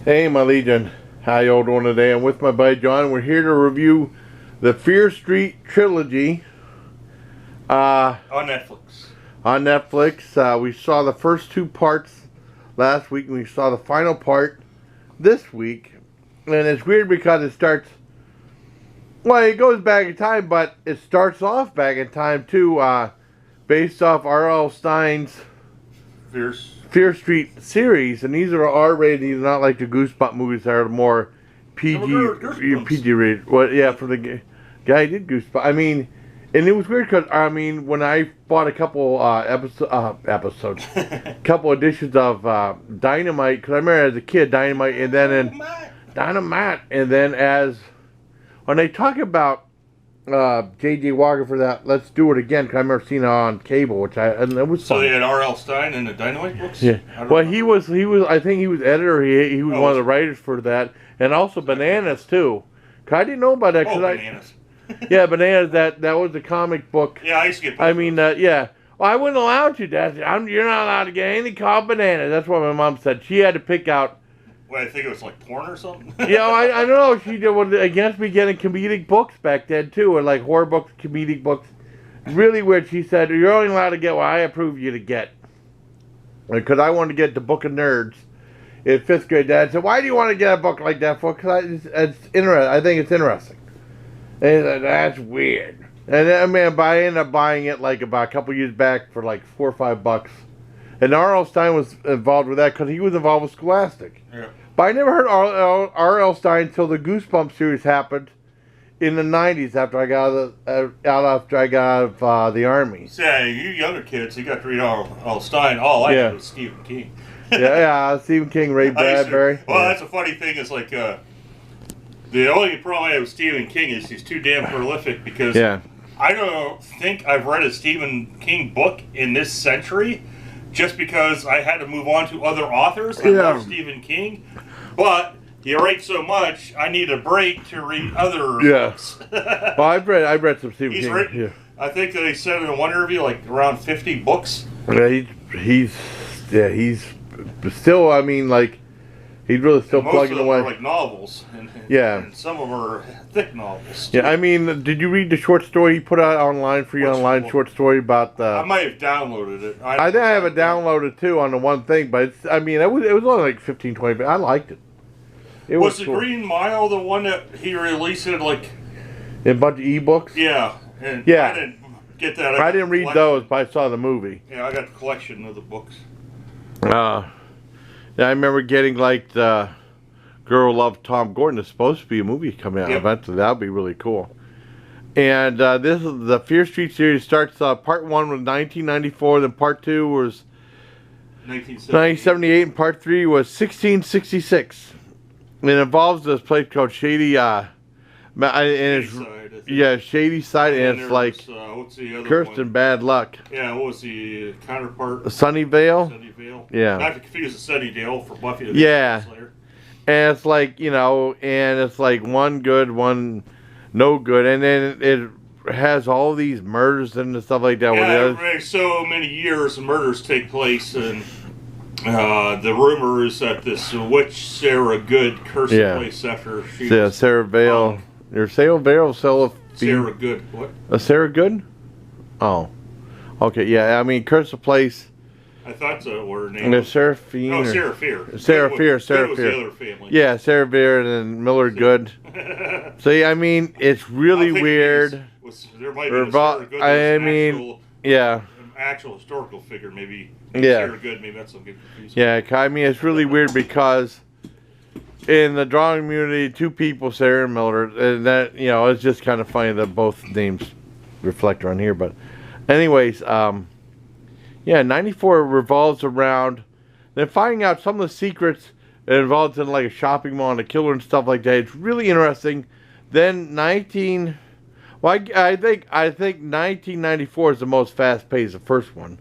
Hey, my Legion. How y'all doing today? I'm with my buddy John. We're here to review the Fear Street Trilogy. On Netflix. On Netflix. We saw the first two parts last week, and we saw the final part this week. And it's weird because it starts... Well, it goes back in time, but it starts off back in time, too, based off R.L. Stine's Fear Street series, and these are R-rated. These are not like the Goosebump movies that are more PG rated. Well, yeah, for the guy who did Goosebump. I mean, and it was weird because when I bought a couple episodes, couple editions of Dynamite, because I remember as a kid Dynamite, and then Dynamite, and then as when they talk about J.J. Walker for that Let's Do It Again, because I remember seeing it on cable, and it was fun. So they had R.L. Stine in the Dynamite books? Yeah. Well, he was. I think he was editor. He was one of the writers for that, and also Bananas too. Cause I didn't know about that. Bananas. Yeah, Bananas. That was the comic book. Yeah, I used to get. Yeah. Well, I wouldn't allow you, Dad. You're not allowed to get anything called Bananas. That's what my mom said. She had to pick out. Well, I think it was like porn or something. Yeah, I don't know. She was against me getting comedic books back then too, or like horror books, comedic books. Really weird. She said you're only allowed to get what I approve you to get. Because I wanted to get the Book of Nerds in 5th grade. Dad said, "Why do you want to get a book like that for?" Because it's interesting. I think it's interesting. And said, that's weird. And I ended up buying it like about a couple years back for like $4 or $5. And R.L. Stine was involved with that because he was involved with Scholastic. Yeah. But I never heard R.L. Stine until the Goosebumps series happened in the 90s after I got out of the Army. Yeah, you younger kids, you got to read R.L. Stine. All I did was Stephen King. yeah, Stephen King, Ray Bradbury. That's a funny thing. Is like the only problem I have with Stephen King is he's too damn prolific because I don't think I've read a Stephen King book in this century. Just because I had to move on to other authors. I love Stephen King. But he writes so much, I need a break to read other books. Well, I've read some Stephen King. Written, I think they said in one interview, like around 50 books. Yeah, he's still, he's really still plugging away. Most of them are like novels. And some of them are thick novels. Too. Yeah, did you read the short story he put out online, short story about the... I might have downloaded it. I think I have it downloaded too on the one thing, but it's, it was only like 15, 20 minutes. I liked it. Was the cool. Green Mile the one that he released it like... In a bunch of ebooks? Yeah. And I didn't get that. I didn't read those, but I saw the movie. Yeah, I got the collection of the books. Yeah, I remember getting like the Girl Loved Tom Gordon. There's supposed to be a movie coming out eventually. That would be really cool. And this is the Fear Street series. Starts part 1 was 1994, then part 2 was 1978, and part 3 was 1666. And it involves this place called Shady Side, Shady Side, and it's like what's the other Cursed and Bad Luck. Yeah, what was the counterpart? Sunnyvale? Sunnyvale. Yeah. Not to confuse the Sunnydale for Buffy the Vampire Slayer. And it's like, and it's like one good, one no good, and then it has all these murders and stuff like that. Yeah, so many years murders take place, and the rumor is that this witch Sarah Good cursed the place after she was... Sarah Vale. Sarah Good. What? Sarah Good? Oh. Okay, yeah, cursed the place. I thought so, what her name was. Seraphine. No, Sarah Fear. Sarah Fear. Good was the other family. Yeah, Sarah Fear and Miller Good. So, it's really weird. There might be a Sarah Good. Actual historical figure, maybe. Sarah Good, maybe that's something confusing. Yeah, it's really weird because in the drawing community, two people, Sarah and Miller, and that, it's just kind of funny that both names reflect on here. But anyways, 94 revolves around then finding out some of the secrets it involves in like a shopping mall and a killer and stuff like that. It's really interesting. Then I think 1994 is the most fast-paced, the first one.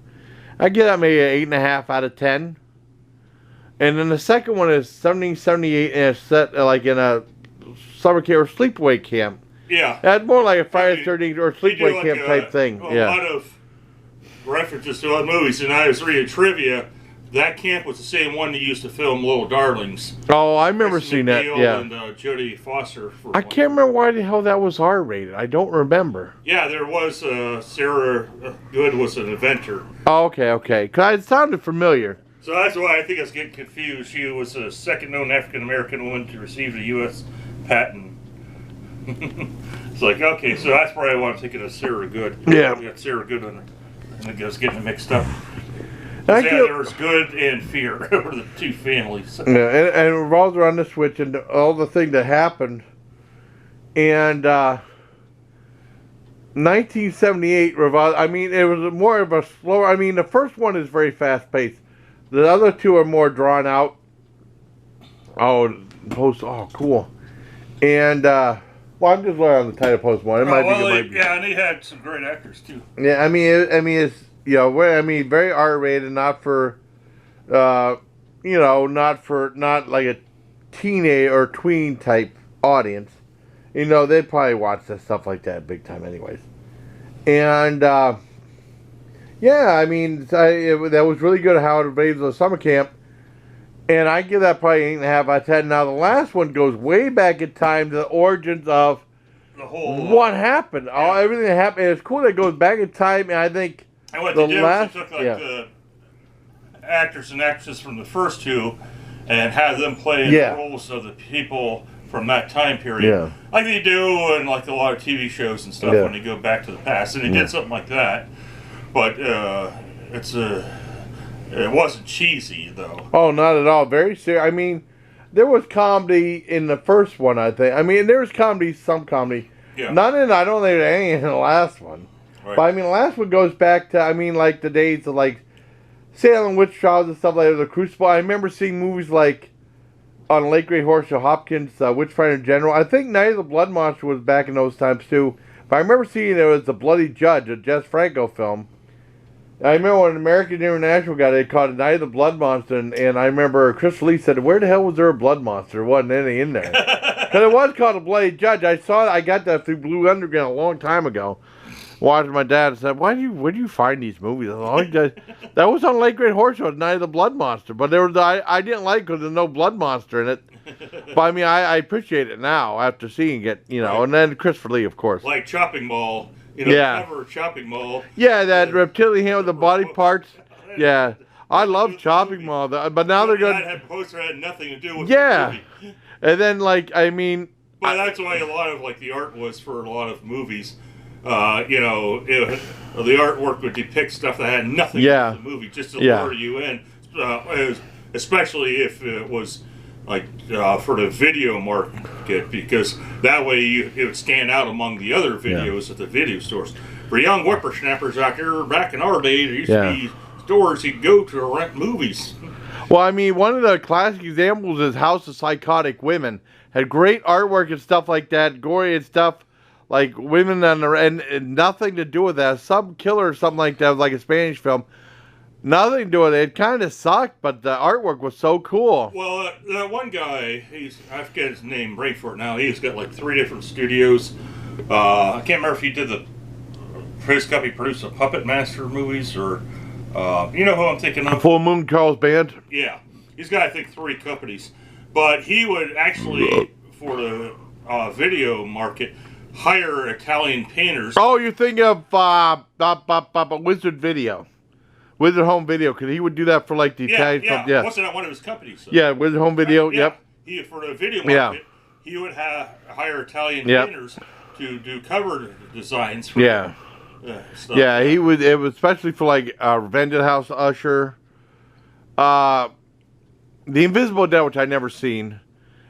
I give that maybe an 8.5 out of 10. And then the second one is 1778, and it's set like in a summer camp or sleepaway camp. Yeah. That's more like a Friday the 13th or sleepaway camp type thing. A lot of references to other movies, and I was reading trivia. that camp was the same one that used to film Little Darlings. Oh, I remember seeing that. Yeah. And Jodie Foster. I can't remember why the hell that was R-rated. I don't remember. Yeah, there was Sarah Good was an inventor. Oh, okay. Cause it sounded familiar. So that's why I think I was getting confused. She was the second known African American woman to receive the U.S. patent. It's like, okay, so that's probably why I'm thinking of Sarah Good. Yeah. We got Sarah Good on it. And I was getting it mixed up. Yeah, there was Good and Fear were the two families. Yeah, and it revolves around the Switch and all the thing that happened. And 1978 revolved. I mean, it was more of a slower. I mean, the first one is very fast paced. The other two are more drawn out. Oh, cool. And well, I'm just learning on the title post one. Yeah, and they had some great actors too. Yeah, I mean, it's very R-rated, not for, not like a teenage or tween type audience. They'd probably watch that stuff like that big time, anyways. And that was really good how it invades the summer camp. And I give that probably 8.5 out of 10. Now, the last one goes way back in time to the origins of the whole what happened. Yeah. Everything that happened. And it's cool that it goes back in time, and I think and what they did was they took the actors and actresses from the first two and had them play the roles of the people from that time period. Like they do in like a lot of TV shows and stuff when they go back to the past. And they did something like that. But it wasn't cheesy, though. Oh, not at all. Very serious. I mean, there was comedy in the first one, I think. I mean, there was some comedy. Yeah. I don't think there any in the last one. Right. But, I mean, the last one goes back to, like, the days of, like, Salem witch trials and stuff like that, the Crucible. I remember seeing movies like, on Lake Great Horatio Hopkins, Witch Finder General. I think Night of the Blood Monster was back in those times, too. But I remember seeing it was The Bloody Judge, a Jess Franco film. I remember when American International got it, they called it Night of the Blood Monster, and I remember Chris Lee said, where the hell was there a blood monster? There wasn't any in there. Because it was called A Bloody Judge. I got that through Blue Underground a long time ago. Watching my dad and said, where do you find these movies? That was on Lake Great Horatio, Night of the Blood Monster. But I didn't like it because there's no blood monster in it. But I mean, I appreciate it now after seeing it, right. And then Christopher Lee, of course. Like Chopping Mall. The cover of Chopping Mall. Yeah, that reptilian hand with the body parts. Yeah, I love Chopping Mall. But now they're going. That poster had nothing to do with the movie. And then But that's why a lot of the art was for a lot of movies. The artwork would depict stuff that had nothing to do with the movie, just to lure you in. Especially if it was for the video market, because that way it would stand out among the other videos at the video stores. For young whippersnappers out there, back in our day, there used to be stores you'd go to rent movies. Well, I mean, one of the classic examples is House of Psychotic Women. Had great artwork and stuff like that, gory and stuff, like women and nothing to do with that. Some killer or something like that, like a Spanish film. Nothing to do with it. It kind of sucked, but the artwork was so cool. Well, that one guy, I forget his name, brain for it now. He's got 3 different studios. I can't remember if he did his company produced the Puppet Master movies or, you know who I'm thinking of? Full Moon Charles Band? Yeah. He's got, I think, 3 companies. But he would actually, for the video market, hire Italian painters. Oh, you're thinking of Wizard Video. Wizard Home Video, because he would do that for the Italian film. Yeah, wasn't that one of his companies? So. Yeah, Wizard Home Video. Yep. For the video market, he would hire Italian painters to do cover designs. For stuff. Yeah, he would. It was especially for Revenge of the House Usher, The Invisible Dead, which I never seen,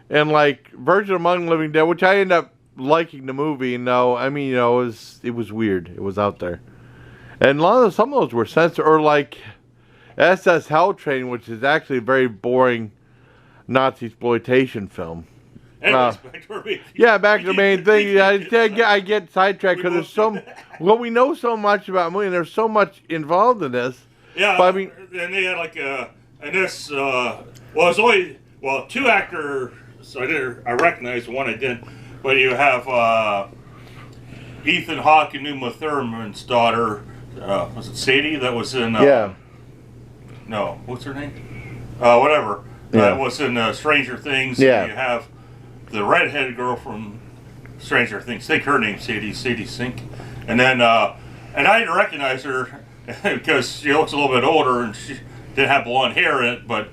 and Virgin Among the Living Dead, which I ended up liking the movie. It was weird. It was out there. And some of those were censored, or SS Hell Train, which is actually a very boring Nazi exploitation film. Anyways, back to our main thing. Back to the main thing. I get sidetracked because there's we know so much about movie, and there's so much involved in this. Yeah, but, I mean, and they had and this, it was only 2 actors. I recognized one I didn't, but you have Ethan Hawke and Uma Thurman's daughter. Was it Sadie that was in No, what's her name? Whatever. Yeah. Was in Stranger Things. Yeah. And you have the redheaded girl from Stranger Things. I think her name's Sadie Sink. And then, and I didn't recognize her because she looks a little bit older and she didn't have blonde hair in it, but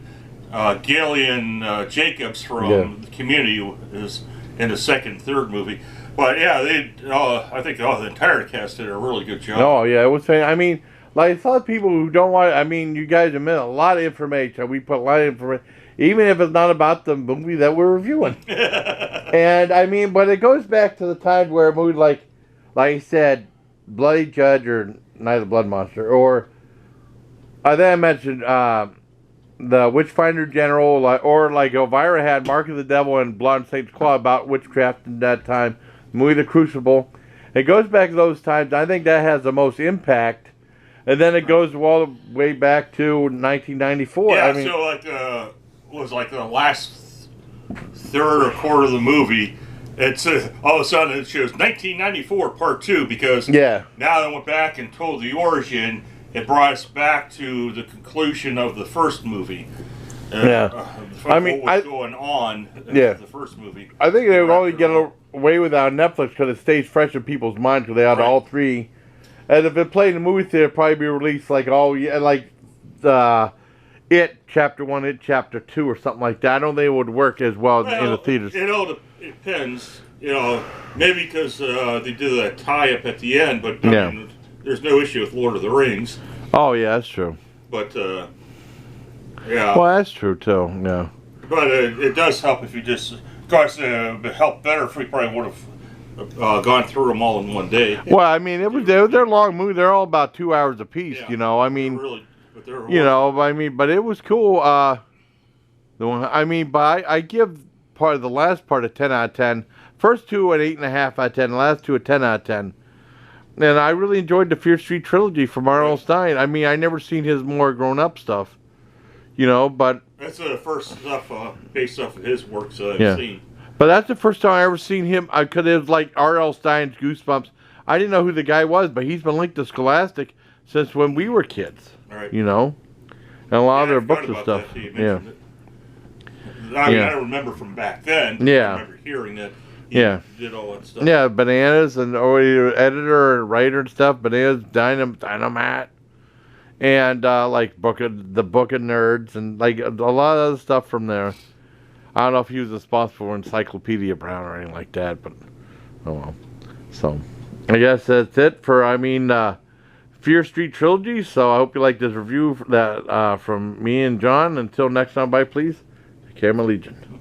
Gillian Jacobs from the Community is in the second, third movie. But yeah, I think the entire cast did a really good job. Oh yeah, it was. I mean, like some people who don't want. I mean, you guys admit a lot of information. We put a lot of information, even if it's not about the movie that we're reviewing. And I mean, but it goes back to the time where a movie like I said, Bloody Judge or Night of the Blood Monster, or then I mentioned the Witchfinder General, or like Elvira had Mark of the Devil and Blood and Satan's Claw about witchcraft in that time. Movie The Crucible. It goes back to those times. I think that has the most impact. And then it goes all the way back to 1994. Yeah, I mean, so like was like the last third or quarter of the movie. It's all of a sudden it shows 1994 Part 2 because now they went back and told the origin. It brought us back to the conclusion of the first movie. I mean, what was going on in the first movie. I think they would only get away with it on Netflix because it stays fresh in people's minds because they had all three. And if it played in the movie theater, it'd probably be released like It Chapter 1, It Chapter 2 or something like that. I don't think it would work as well in the theaters. It all depends. Maybe because they did that tie-up at the end, but I mean, there's no issue with Lord of the Rings. Oh, yeah, that's true. But, yeah. Well, that's true, too, yeah. But it does help if you just... Of course, it would help better if we probably would have gone through them all in one day. Well, I mean, they're long movies. They're all about 2 hours apiece, I mean... but it was cool. I give part of the last part a 10 out of 10. First two an 8.5 out of 10. The last two a 10 out of 10. And I really enjoyed the Fear Street trilogy from R.L. Stine. I mean, I never seen his more grown-up stuff, but... That's the first stuff based off of his works that I've seen. But that's the first time I ever seen him, because it was like R.L. Stine's Goosebumps. I didn't know who the guy was, but he's been linked to Scholastic since when we were kids, right. And a lot of their books and stuff. I remember from back then. I remember hearing that. He did all that stuff. Yeah, Bananas and editor and writer and stuff. Bananas, Dynamite, and the Book of Nerds and like a lot of other stuff from there. I don't know if he was responsible for Encyclopedia Brown or anything like that, but oh well. So I guess that's it for Fear Street Trilogy. So I hope you like this review that from me and John. Until next time, bye please. Take care, my Legion.